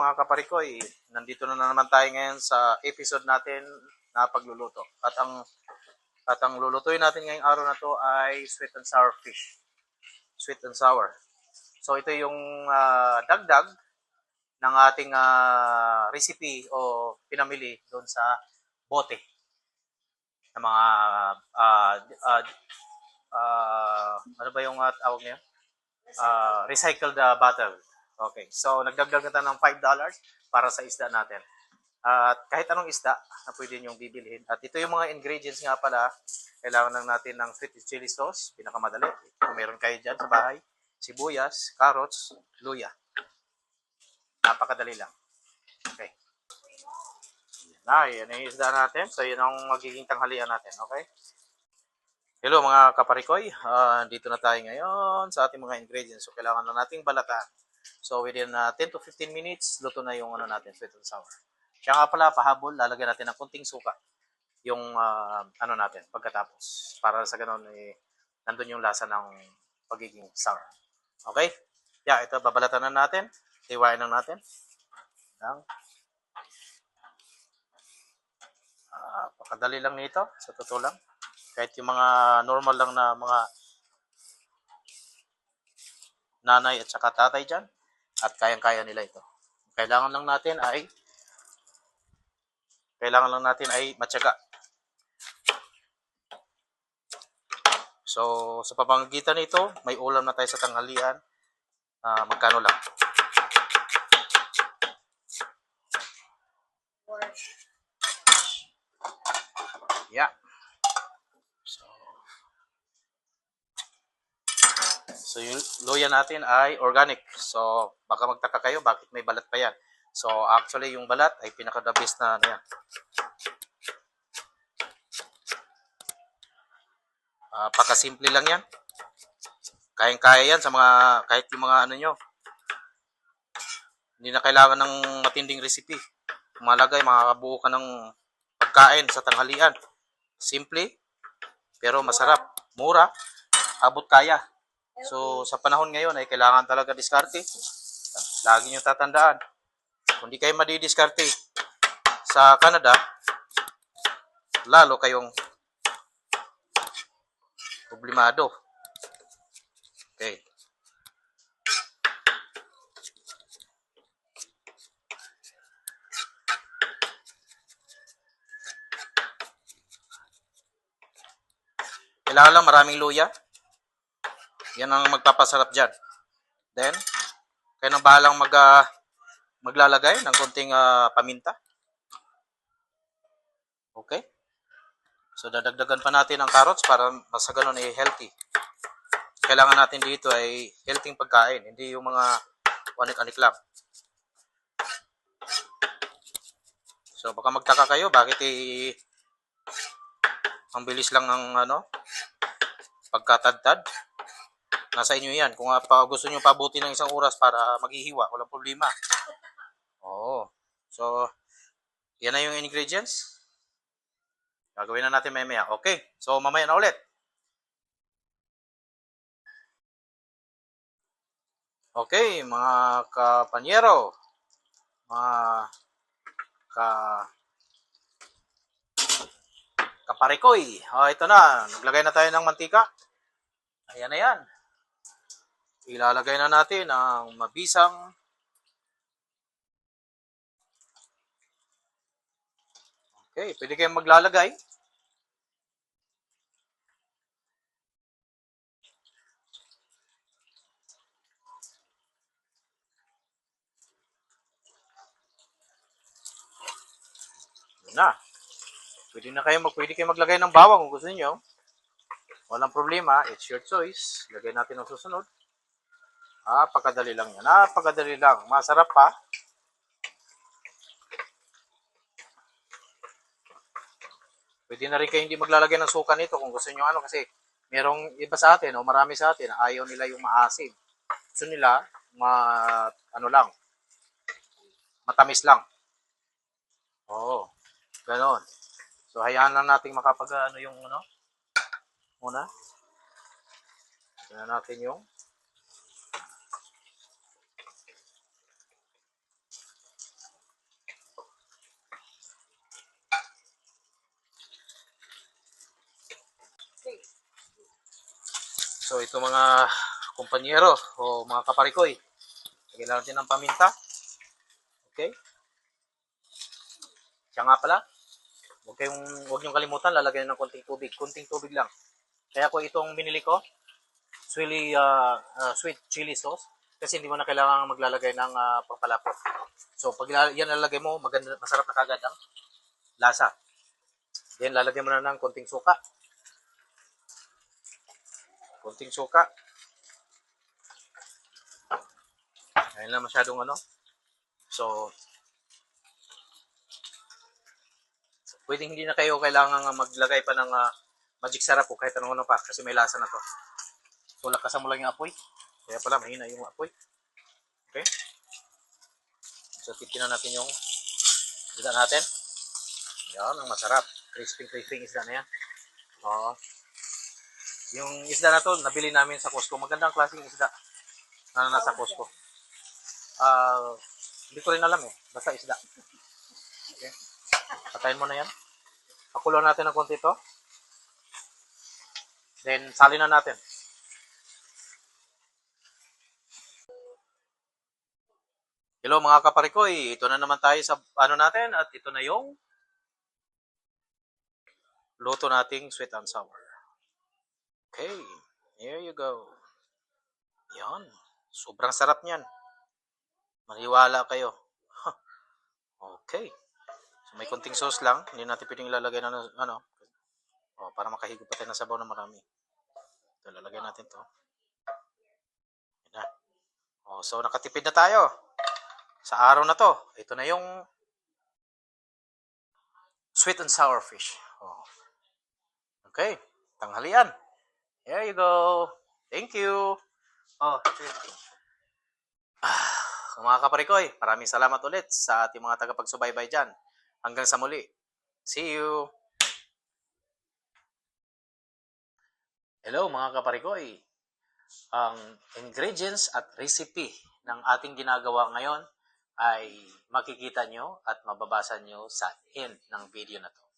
mga kaparikoy, nandito na naman tayo ngayon sa episode natin na pagluluto. At ang lulutuin natin ngayong araw na to ay sweet and sour fish. Sweet and sour. So ito yung dagdag ng ating recipe o pinamili doon sa bote ng mga ano ba yung tawag niya? Recycled bottle. Okay. So nagdagdag na tayo ng $5 para sa isda natin. At kahit anong isda na pwede niyong bibilhin. At ito yung mga ingredients nga pala. Kailangan lang natin ng sweet chili sauce. Pinakamadali. Kung meron kayo dyan sa bahay. Sibuyas, carrots, luya. Napakadali lang. Okay. Yan yung isda natin. So yun ang magiging tanghalian natin. Okay. Hello mga kaparikoy. Dito na tayo ngayon sa ating mga ingredients. So kailangan na nating balatan. So within 10 to 15 minutes, luto na yung natin, sweet and sour. Siya nga pala, pahabol, lalagyan natin ng kunting suka yung natin pagkatapos. Para sa ganun, nandun yung lasa ng pagiging sour. Okay? Ito, babalatan na natin. Tiwain lang natin. Pakadali lang nito, sa totoo lang. Kahit yung mga normal lang na mga nanay at saka tatay dyan, at kayang-kaya nila ito. Kailangan lang natin ay matyaga. So, sa pamamagitan nito, may ulam na tayo sa tanghalian. Magkano lang? Yeah. So, yung luya natin ay organic. So, baka magtaka kayo, bakit may balat pa yan? So, actually, yung balat ay pinaka-the best na yan. Pakasimple lang yan. Kayang-kaya yan sa kahit yung mga nyo. Hindi na kailangan ng matinding recipe. Malagay, makakabuo ka ng pagkain sa tanghalian. Simple, pero masarap. Mura, abot kaya. So, sa panahon ngayon ay kailangan talaga diskarte. Lagi nyo tatandaan. Kung di kayo madidiskarte sa Canada, lalo kayong problemado. Okay. Kailangan lang maraming luya. Yan ang magpapasarap dyan. Then, kayo nang bahalang maglalagay ng konting paminta. Okay? So, dadagdagan pa natin ang carrots para mas ganun ay healthy. Kailangan natin dito ay healthy pagkain, hindi yung mga wanik-anik lang. So, baka magtaka kayo, bakit ang bilis lang ng pagkatadtad? Nasa inyo yan. Kung gusto nyo pabuti ng isang oras para maghihiwa, walang problema. Oo. So, yan na yung ingredients. Gagawin na natin mamaya. Okay. So, mamaya na ulit. Okay, mga kapanyero, mga kaparikoy. Ito na. Naglagay na tayo ng mantika. Ayan na yan. Ilalagay na natin ang mabisang okay, pwede kayong maglalagay. Yun na. Pwede kayo maglagay ng bawang kung gusto niyo. Walang problema. It's your choice. Lagay natin ang susunod. Napakadali lang yan. Napakadali lang. Masarap pa. Pwede na rin kayo hindi maglalagay ng suka nito kung gusto niyo kasi merong iba sa atin o marami sa atin ayaw nila yung maasim. Gusto nila matamis lang. Oo. Ganon. So hayaan lang nating yung muna. Tignan natin yung So, ito mga kumpanyero o mga kaparikoy. Lagyan natin ng paminta. Okay? Siya nga pala, huwag niyong kalimutan, lalagyan ng konting tubig. Konting tubig lang. Kaya ko itong binili ko, sweet chili sauce. Kasi hindi mo na kailangan maglalagay ng pampalapot. So, pag yan lalagay mo, maganda, masarap na kagad ang lasa. Then, lalagyan mo na ng konting suka. Konting suka. Ayun na masyadong ano. So, pwedeng hindi na kayo kailangan maglagay pa ng magic sarap o kahit ano pa kasi may lasa na to. So, lakasan mo lang yung apoy. Kaya pala, mahina yung apoy. Okay? So, titignan natin yung isda natin. Yan, ang masarap. Crispy isda na yan. Oo. Yung isda na to, nabili namin sa Costco. Magandang klaseng isda na nasa Costco. Hindi ko rin alam eh. Basta isda. Okay. Patayin mo na yan. Pakuloan natin ng konti ito. Then, salin na natin. Hello mga kaparikoy. Ito na naman tayo sa ano natin at ito na yung luto nating sweet and sour. Okay. Here you go. Yan. Sobrang sarap niyan. Maniwala kayo. Okay. So, may konting sauce lang. Hindi natin pwedeng ilalagay na ano. Para makahigop pa tayo ng sabaw na marami. Ito, lalagyan natin to. Yan na. So, nakatipid na tayo. Sa araw na to. Ito na yung sweet and sour fish. Okay. Tanghalian. There you go. Thank you. Mga kaparikoy, maraming salamat ulit sa ating mga tagapagsubaybay dyan. Hanggang sa muli. See you! Hello mga kaparikoy. Ang ingredients at recipe ng ating ginagawa ngayon ay makikita nyo at mababasa nyo sa end ng video na to.